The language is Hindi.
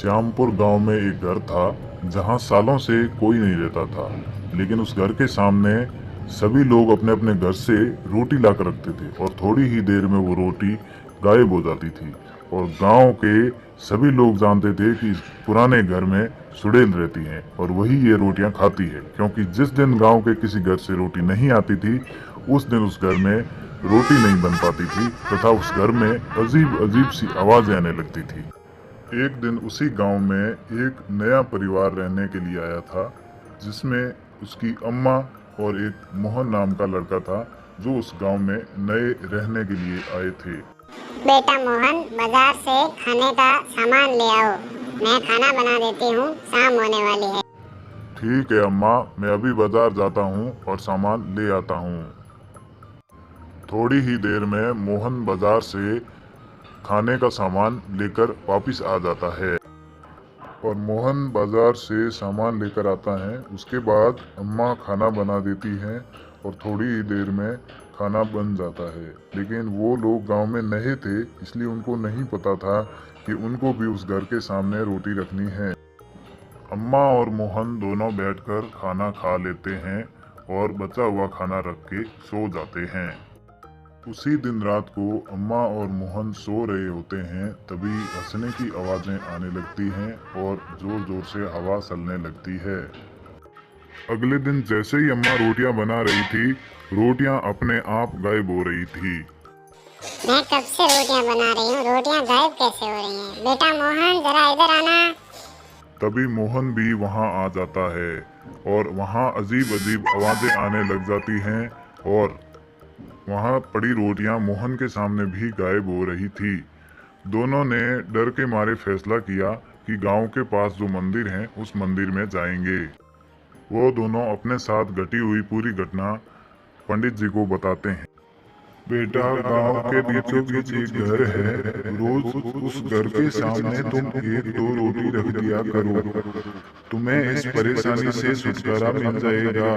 श्यामपुर गांव में एक घर था जहां सालों से कोई नहीं रहता था। लेकिन उस घर के सामने सभी लोग अपने अपने घर से रोटी लाकर रखते थे और थोड़ी ही देर में वो रोटी गायब हो जाती थी। और गांव के सभी लोग जानते थे कि इस पुराने घर में सुड़ेल रहती है और वही ये रोटियां खाती है, क्योंकि जिस दिन गांव के किसी घर से रोटी नहीं आती थी उस दिन उस घर में रोटी नहीं बन पाती थी तथा उस घर में अजीब अजीब सी आवाजें आने लगती थी। एक दिन उसी गांव में एक नया परिवार रहने के लिए आया था, जिसमें उसकी अम्मा और एक मोहन नाम का लड़का था जो उस गांव में नए रहने के लिए आए थे। बेटा मोहन, बाजार से खाने का सामान ले आओ। मैं खाना बना देती हूँ, शाम होने वाली है। ठीक है अम्मा, मैं अभी बाजार जाता हूँ और सामान ले आता हूँ। थोड़ी ही देर में मोहन बाजार से खाने का सामान लेकर वापस आ जाता है और मोहन बाजार से सामान लेकर आता है। उसके बाद अम्मा खाना बना देती हैं और थोड़ी ही देर में खाना बन जाता है। लेकिन वो लोग गांव में नए थे, इसलिए उनको नहीं पता था कि उनको भी उस घर के सामने रोटी रखनी है। अम्मा और मोहन दोनों बैठकर खाना खा लेते हैं और बचा हुआ खाना रख के सो जाते हैं। उसी दिन रात को अम्मा और मोहन सो रहे होते हैं, तभी हंसने की आवाजें आने लगती हैं और जोर जोर से हवा चलने लगती है। अगले दिन जैसे ही अम्मा रोटियां बना रही थी, रोटियां अपने आप गायब हो रही थी। मैं कब से रोटियां बना रही हूँ, रोटियां गायब कैसे हो रही हैं? बेटा मोहन, जरा इधर आना। तभी मोहन भी वहां आ जाता है और वहां अजीब अजीब आवाजें आने लग जाती हैं और वहां पड़ी रोटियां मोहन के सामने भी गायब हो रही थी। दोनों ने डर के मारे फैसला किया कि गांव के पास जो मंदिर है उस मंदिर में जाएंगे। वो दोनों अपने साथ घटी हुई पूरी घटना पंडित जी को बताते हैं। बेटा, गांव के बीचों बीच एक घर है, रोज उस घर के सामने तुम एक दो रोटी रख दिया करो, तुम्हें इस परेशानी से छुटकारा मिल जाएगा।